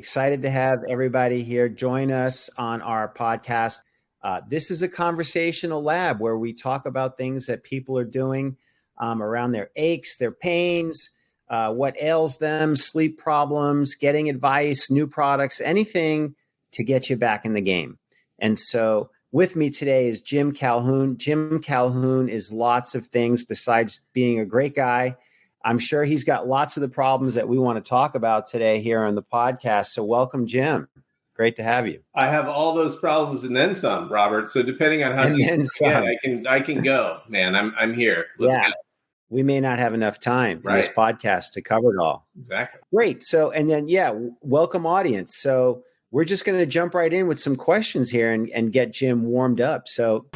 excited to have everybody here join us on our podcast. This is a conversational lab where we talk about things that people are doing around their aches, their pains, what ails them, sleep problems, getting advice, new products, anything to get you back in the game. And so with me today is Jim Calhoun. Jim Calhoun is lots of things besides being a great guy. I'm sure he's got lots of the problems that we want to talk about today here on the podcast. So welcome, Jim. Great to have you. I have all those problems and then some, Robert. So depending on how I can go, man. I'm here. Let's go. We may not have enough time in this podcast to cover it all. Exactly. Great. So, and then, welcome audience. So we're just going to jump right in with some questions here and get Jim warmed up. So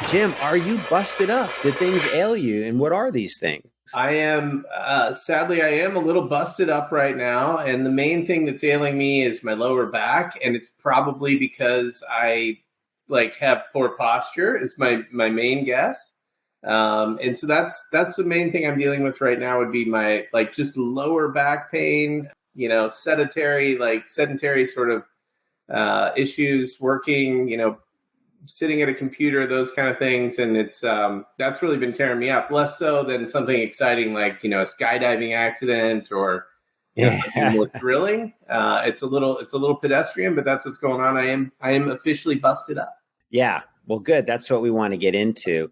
Jim, are you busted up? Did things ail you? And what are these things? I am, sadly, I am a little busted up right now. And the main thing that's ailing me is my lower back. And it's probably because I have poor posture is my main guess. And so that's the main thing I'm dealing with right now would be my just lower back pain, sedentary sort of issues working, sitting at a computer, those kind of things. And it's, that's really been tearing me up, less so than something exciting like, a skydiving accident or something more thrilling. It's a little pedestrian, but that's what's going on. I am officially busted up. Yeah. Well, good. That's what we want to get into.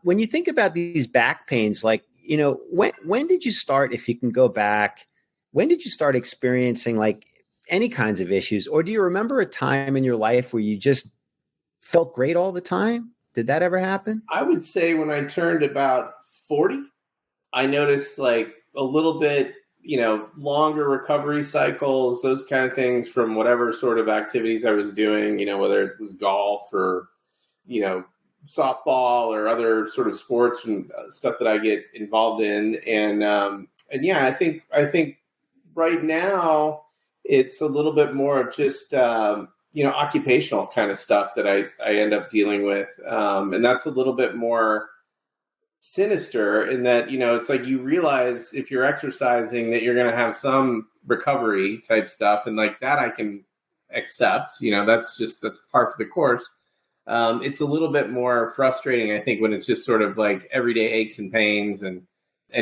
When you think about these back pains, when did you start, if you can go back, when did you start experiencing any kinds of issues? Or do you remember a time in your life where you just felt great all the time? Did that ever happen? I would say when I turned about 40, I noticed a little bit, longer recovery cycles, those kind of things from whatever sort of activities I was doing, whether it was golf or, softball or other sort of sports and stuff that I get involved in. And I think right now it's a little bit more of just, occupational kind of stuff that I end up dealing with. And that's a little bit more sinister in that, it's you realize if you're exercising that you're going to have some recovery type stuff. And that I can accept, that's par for the course. It's a little bit more frustrating, I think, when it's just sort of everyday aches and pains and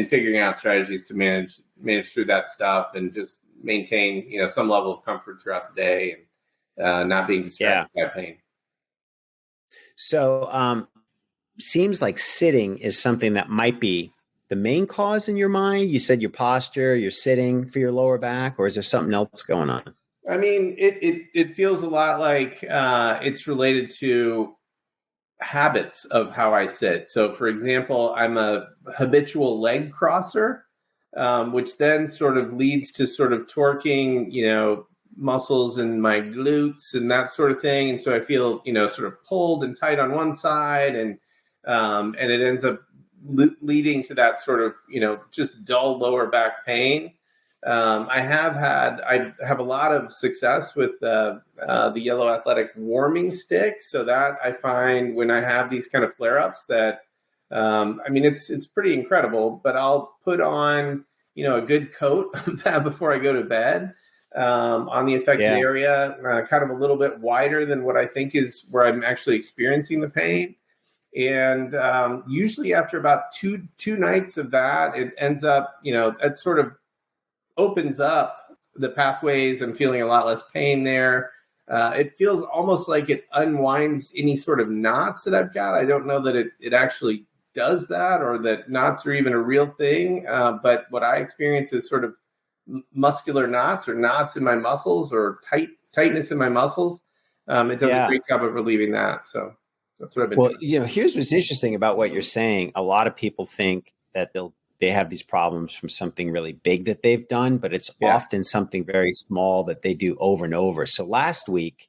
figuring out strategies to manage through that stuff and just maintain, some level of comfort throughout the day and not being distracted by pain. So seems like sitting is something that might be the main cause in your mind. You said your posture, you're sitting for your lower back, or is there something else going on? I mean, it feels a lot like it's related to habits of how I sit. So, for example, I'm a habitual leg crosser, which then sort of leads to sort of torquing, muscles in my glutes and that sort of thing. And so I feel, sort of pulled and tight on one side and it ends up leading to that sort of, just dull lower back pain. I have a lot of success with the Yellow Athletic warming stick. So that I find when I have these kind of flare-ups that, it's pretty incredible, but I'll put on, a good coat of that before I go to bed. On the affected area, kind of a little bit wider than what I think is where I'm actually experiencing the pain. And usually after about two nights of that, it ends up, it sort of opens up the pathways. I'm feeling a lot less pain there. It feels almost like it unwinds any sort of knots that I've got. I don't know that it actually does that or that knots are even a real thing. But what I experience is sort of muscular knots or knots in my muscles or tightness in my muscles. It does a great job of relieving that. So that's what I've been doing. Here's what's interesting about what you're saying. A lot of people think that they have these problems from something really big that they've done, but it's often something very small that they do over and over. So last week,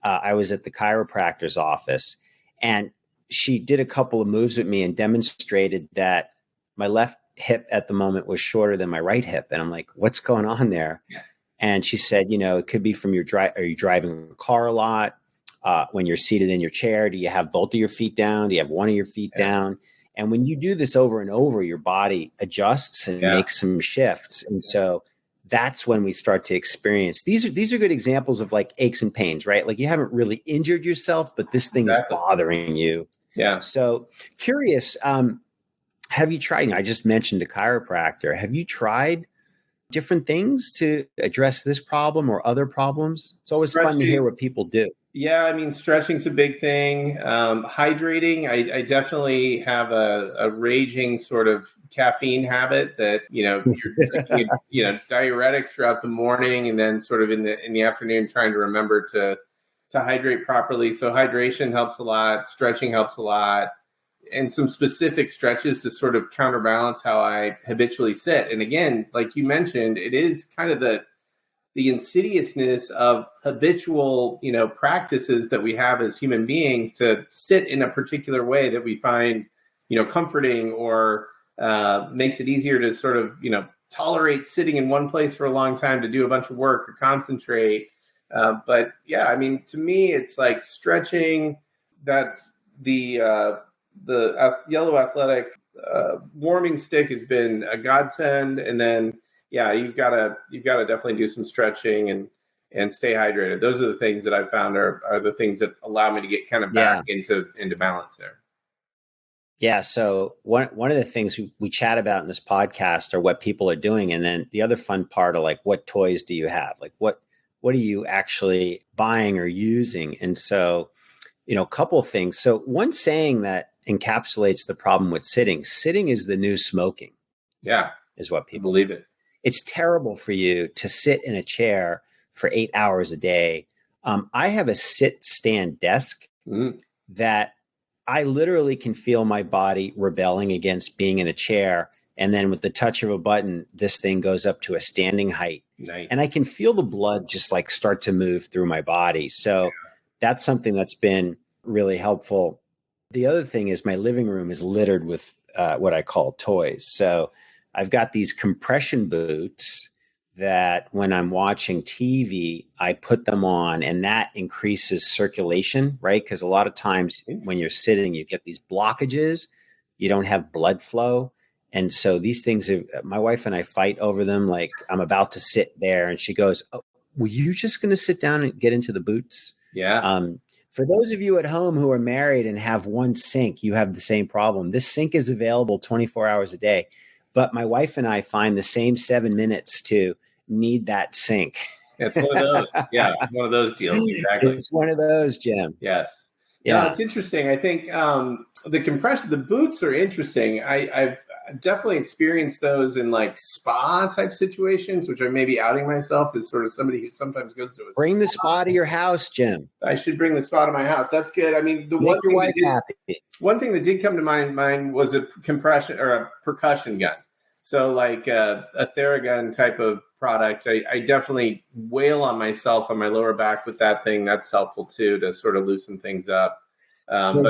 I was at the chiropractor's office and she did a couple of moves with me and demonstrated that my left hip at the moment was shorter than my right hip. And I'm like, what's going on there? Yeah. And she said, it could be from are you driving a car a lot? When you're seated in your chair, do you have both of your feet down? Do you have one of your feet down? And when you do this over and over, your body adjusts and makes some shifts. And so that's when we start to experience these are good examples of like aches and pains, right? Like you haven't really injured yourself, but this thing is bothering you. Yeah. So curious, have you tried, I just mentioned a chiropractor. Have you tried different things to address this problem or other problems? It's always fun to hear what people do. Yeah, I mean, stretching's a big thing. Hydrating, I definitely have a raging sort of caffeine habit that, you're drinking, diuretics throughout the morning and then sort of in the afternoon trying to remember to hydrate properly. So hydration helps a lot. Stretching helps a lot. And some specific stretches to sort of counterbalance how I habitually sit. And again, like you mentioned, it is kind of the insidiousness of habitual, practices that we have as human beings to sit in a particular way that we find, comforting or makes it easier to sort of, tolerate sitting in one place for a long time to do a bunch of work or concentrate. But yeah, I mean, to me, it's like stretching, that the yellow athletic warming stick has been a godsend. And then, yeah, you've got to definitely do some stretching and stay hydrated. Those are the things that I've found are the things that allow me to get kind of back into balance there. Yeah. So one of the things we chat about in this podcast are what people are doing. And then the other fun part are like, what toys do you have? Like what are you actually buying or using? And so, a couple of things. So one saying that encapsulates the problem with sitting is the new smoking. Yeah. Is what people believe say. It. It's terrible for you to sit in a chair for 8 hours a day. I have a sit-stand desk that I literally can feel my body rebelling against being in a chair. And then with the touch of a button, this thing goes up to a standing height. Nice. And I can feel the blood just like start to move through my body. So that's something that's been really helpful. The other thing is my living room is littered with what I call toys. So I've got these compression boots that when I'm watching TV, I put them on and that increases circulation, right? Because a lot of times when you're sitting, you get these blockages, you don't have blood flow. And so these things, my wife and I fight over them. Like I'm about to sit there and she goes, "Oh, were you just going to sit down and get into the boots?" Yeah. For those of you at home who are married and have one sink, you have the same problem. This sink is available 24 hours a day. But my wife and I find the same 7 minutes to need that sink. It's one of those. Yeah, one of those deals. Exactly. It's one of those, Jim. Yes. Yeah, no, it's interesting. I think the boots are interesting. I've definitely experienced those in like spa type situations, which I may be outing myself as sort of somebody who sometimes goes to a Bring the spa to your house, Jim. I should bring the spa to my house. That's good. I mean, Make your wife happy. One thing that did come to mind was a compression or a percussion gun. So like a Theragun type of product, I definitely wail on myself on my lower back with that thing. That's helpful too, to sort of loosen things up.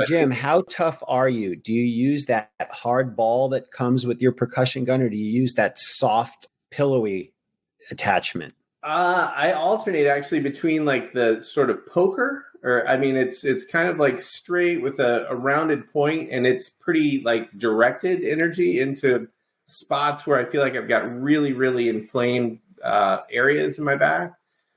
Jim, how tough are you? Do you use that hard ball that comes with your percussion gun, or do you use that soft, pillowy attachment? I alternate actually between like the sort of poker, or I mean, it's kind of like straight with a rounded point, and it's pretty like directed energy into spots where I feel like I've got really, really inflamed areas in my back.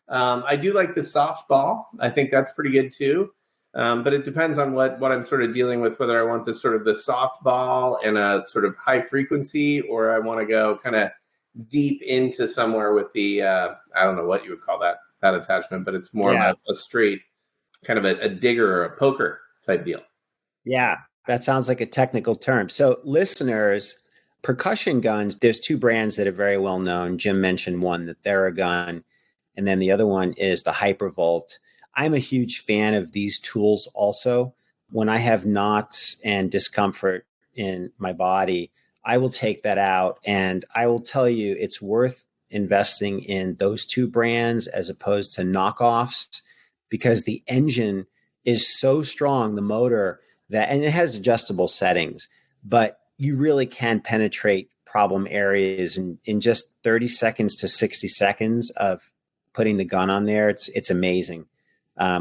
I do like the soft ball. I think that's pretty good too. But it depends on what I'm sort of dealing with, whether I want this sort of the soft ball and a sort of high frequency, or I want to go kind of deep into somewhere with the, I don't know what you would call that attachment, but it's more of a straight kind of a digger or a poker type deal. Yeah, that sounds like a technical term. So listeners, percussion guns, there's two brands that are very well known. Jim mentioned one, the Theragun, and then the other one is the Hypervolt. I'm a huge fan of these tools also. When I have knots and discomfort in my body, I will take that out, and I will tell you it's worth investing in those two brands as opposed to knockoffs, because the engine is so strong, the motor, that, and it has adjustable settings, but you really can penetrate problem areas in just 30 seconds to 60 seconds of putting the gun on there. It's amazing.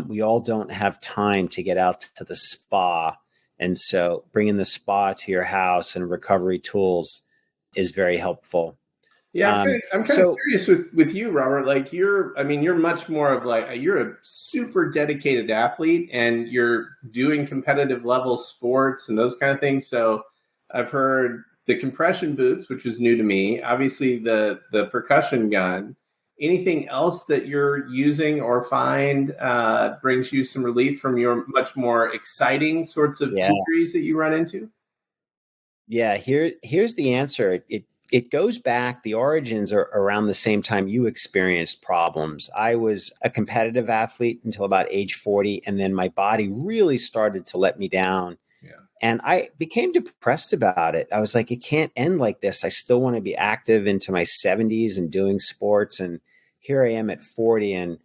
We all don't have time to get out to the spa And so bringing the spa to your house and recovery tools is very helpful. Yeah, I'm kind of curious with you, Robert. Like you're much more of like you're a super dedicated athlete, and you're doing competitive level sports and those kind of things. So I've heard the compression boots, which is new to me. Obviously, the percussion gun. Anything else that you're using or find brings you some relief from your much more exciting sorts of injuries that you run into? Yeah, here's the answer. It goes back, the origins are around the same time you experienced problems. I was a competitive athlete until about age 40, and then my body really started to let me down. Yeah. And I became depressed about it. I was like, it can't end like this. I still want to be active into my 70s and doing sports. And here I am at 40, and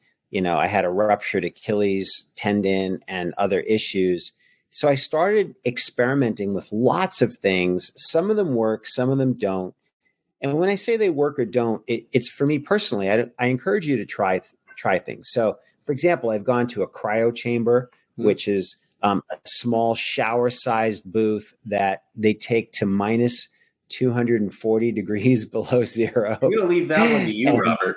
I had a ruptured Achilles tendon and other issues. So I started experimenting with lots of things. Some of them work, some of them don't. And when I say they work or don't, it's for me personally. I encourage you to try things. So, for example, I've gone to a cryo chamber, which is a small shower-sized booth that they take to minus 240 degrees below zero. I'm going to leave that one to you, Robert.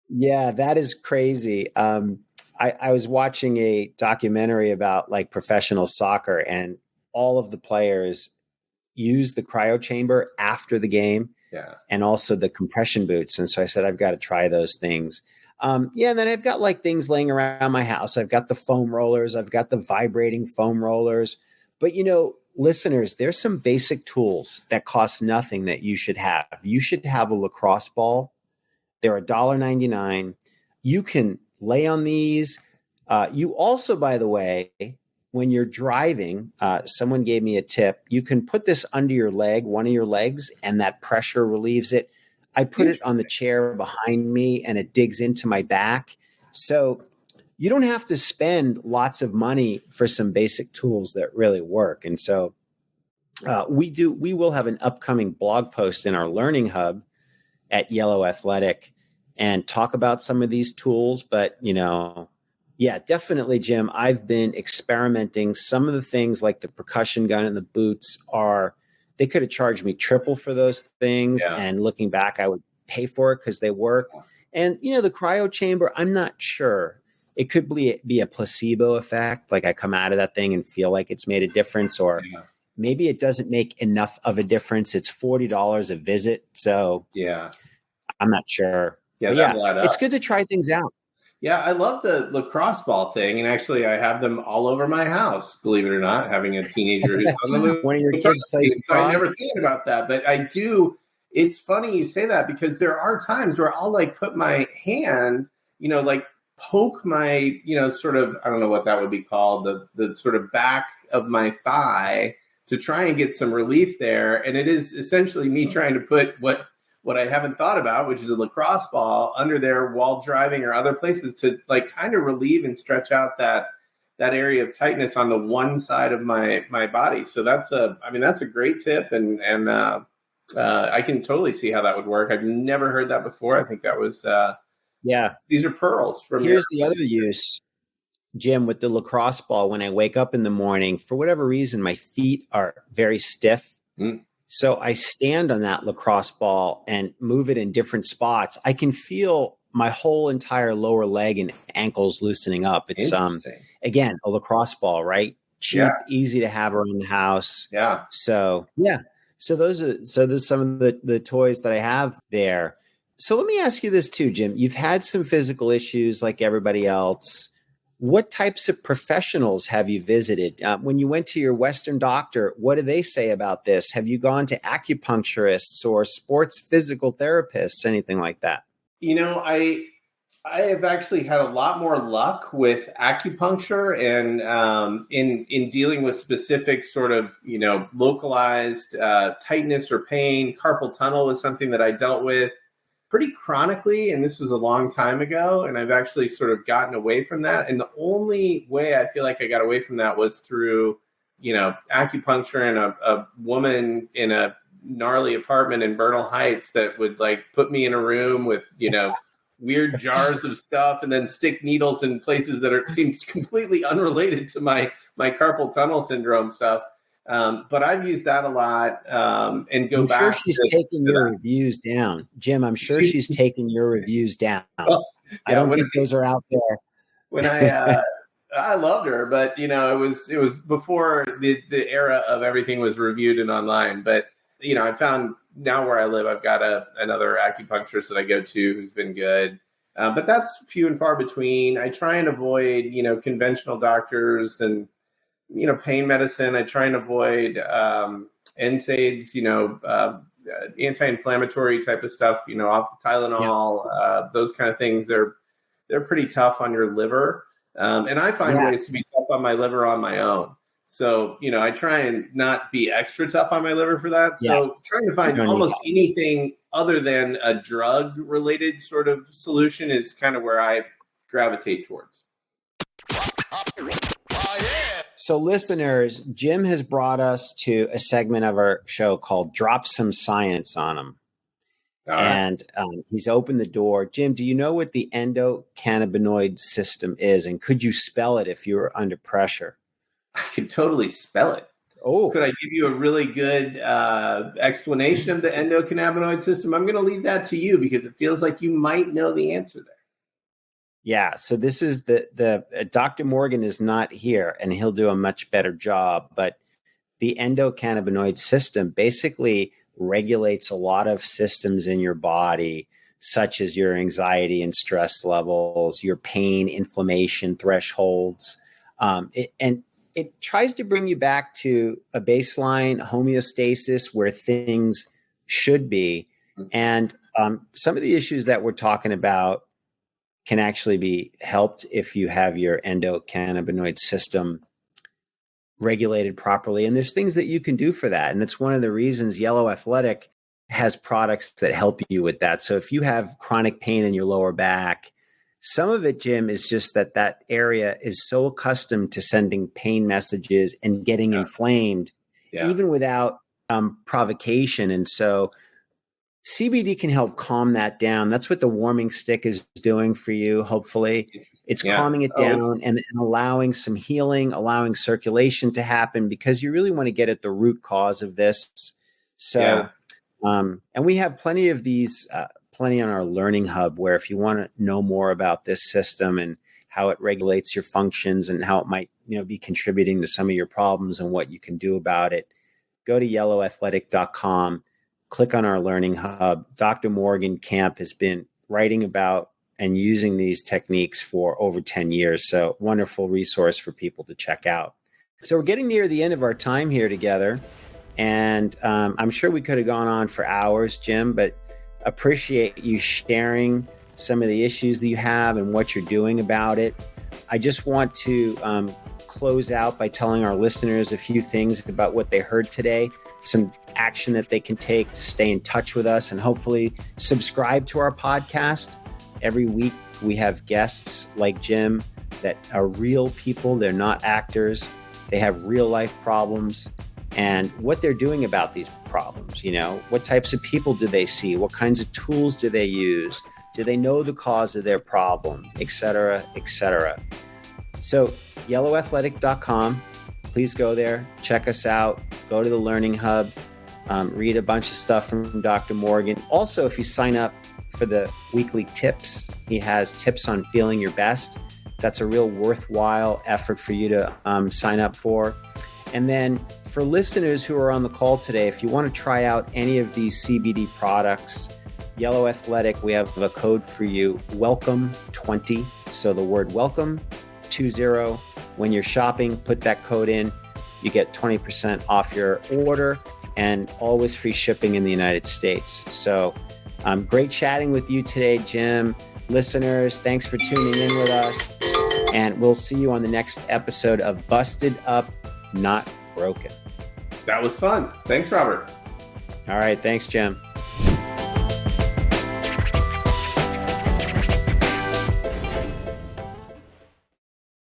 Yeah, that is crazy. I was watching a documentary about like professional soccer, and all of the players use the cryo chamber after the game. Yeah. And also the compression boots. And so I said, I've got to try those things. And then I've got like things laying around my house. I've got the foam rollers. I've got the vibrating foam rollers. But, listeners, there's some basic tools that cost nothing that you should have. You should have a lacrosse ball. They're $1.99. You can lay on these. You also, by the way, when you're driving, someone gave me a tip. You can put this under your leg, one of your legs, and that pressure relieves it. I put it on the chair behind me, and it digs into my back. So you don't have to spend lots of money for some basic tools that really work. And so we will have an upcoming blog post in our Learning Hub at Yellow Athletic and talk about some of these tools. But, yeah, definitely, Jim. I've been experimenting. Some of the things like the percussion gun and the boots they could have charged me triple for those things. Yeah. And looking back, I would pay for it because they work. And, the cryo chamber, I'm not sure. It could be a placebo effect. Like I come out of that thing and feel like it's made a difference, or maybe it doesn't make enough of a difference. It's $40 a visit. So yeah, I'm not sure. Yeah, it's good to try things out. Yeah, I love the lacrosse ball thing, and actually, I have them all over my house. Believe it or not, having a teenager who's on the one of your kids plays lacrosse. So I never think about that, but I do. It's funny you say that because there are times where I'll like put my hand, like poke my, sort of, I don't know what that would be called, the sort of back of my thigh to try and get some relief there, and it is essentially me trying to put what I haven't thought about, which is a lacrosse ball under there while driving or other places to like kind of relieve and stretch out that area of tightness on the one side of my body. So that's a great tip. And I can totally see how that would work. I've never heard that before. I think that was, these are pearls from Here's the other use, Jim, with the lacrosse ball. When I wake up in the morning, for whatever reason, my feet are very stiff. So I stand on that lacrosse ball and move it in different spots. I can feel my whole entire lower leg and ankles loosening up. It's again, a lacrosse ball, right? Cheap, easy to have around the house. Yeah. So there's some of the toys that I have there. So let me ask you this too, Jim. You've had some physical issues like everybody else. What types of professionals have you visited? When you went to your Western doctor, what do they say about this? Have you gone to acupuncturists or sports physical therapists, anything like that? I have actually had a lot more luck with acupuncture and in dealing with specific sort of, localized tightness or pain. Carpal tunnel was something that I dealt with pretty chronically, and this was a long time ago, and I've actually sort of gotten away from that. And the only way I feel like I got away from that was through, acupuncture and a woman in a gnarly apartment in Bernal Heights that would like put me in a room with, weird jars of stuff and then stick needles in places that seems completely unrelated to my carpal tunnel syndrome stuff. But I've used that a lot and go I'm back. sure she's taking your reviews down. Jim, I'm sure she's taking your reviews down. Well, yeah, I don't think those are out there. When I loved her, but it was before the era of everything was reviewed and online. But I found now where I live, I've got another acupuncturist that I go to who's been good. But that's few and far between. I try and avoid conventional doctors and pain medicine. I try and avoid NSAIDs, anti-inflammatory type of stuff. Tylenol, those kind of things. They're pretty tough on your liver. And I find ways to be tough on my liver on my own. So, I try and not be extra tough on my liver for that. So trying to find almost anything other than a drug related sort of solution is kind of where I gravitate towards. So listeners, Jim has brought us to a segment of our show called Drop Some Science on Him. And he's opened the door. Jim, do you know what the endocannabinoid system is? And could you spell it if you were under pressure? I could totally spell it. Oh, could I give you a really good explanation of the endocannabinoid system? I'm going to leave that to you because it feels like you might know the answer there. Yeah. So this is the Dr. Morgan is not here and he'll do a much better job. But the endocannabinoid system basically regulates a lot of systems in your body, such as your anxiety and stress levels, your pain, inflammation thresholds. It tries to bring you back to a baseline homeostasis where things should be. And some of the issues that we're talking about can actually be helped if you have your endocannabinoid system regulated properly. And there's things that you can do for that. And it's one of the reasons Yellow Athletic has products that help you with that. So if you have chronic pain in your lower back, some of it, Jim, is just that area is so accustomed to sending pain messages and getting inflamed, even without provocation. And so CBD can help calm that down. That's what the warming stick is doing for you, hopefully. It's calming it down and allowing some healing, allowing circulation to happen because you really want to get at the root cause of this. So, and we have plenty of these, plenty on our Learning Hub, where if you want to know more about this system and how it regulates your functions and how it might, be contributing to some of your problems and what you can do about it, go to YellowAthletic.com, click on our Learning Hub. Dr. Morgan Camp has been writing about and using these techniques for over 10 years. So wonderful resource for people to check out. So we're getting near the end of our time here together. And I'm sure we could have gone on for hours, Jim, but appreciate you sharing some of the issues that you have and what you're doing about it. I just want to close out by telling our listeners a few things about what they heard today, some action that they can take to stay in touch with us, and hopefully subscribe to our podcast. Every week we have guests like Jim that are real people. They're not actors. They have real life problems and what they're doing about these problems. What types of people do they see? What kinds of tools do they use? Do they know the cause of their problem, et cetera, et cetera? So YellowAthletic.com, please go there, check us out, go to the Learning Hub, read a bunch of stuff from Dr. Morgan. Also, if you sign up for the weekly tips, he has tips on feeling your best. That's a real worthwhile effort for you to sign up for. And then for listeners who are on the call today, if you want to try out any of these CBD products, Yellow Athletic, we have a code for you, WELCOME20. So the word welcome, 20. When you're shopping, put that code in. You get 20% off your order and always free shipping in the United States. So great chatting with you today, Jim. Listeners, thanks for tuning in with us. And we'll see you on the next episode of Busted Up, Not Broken. That was fun. Thanks, Robert. All right. Thanks, Jim.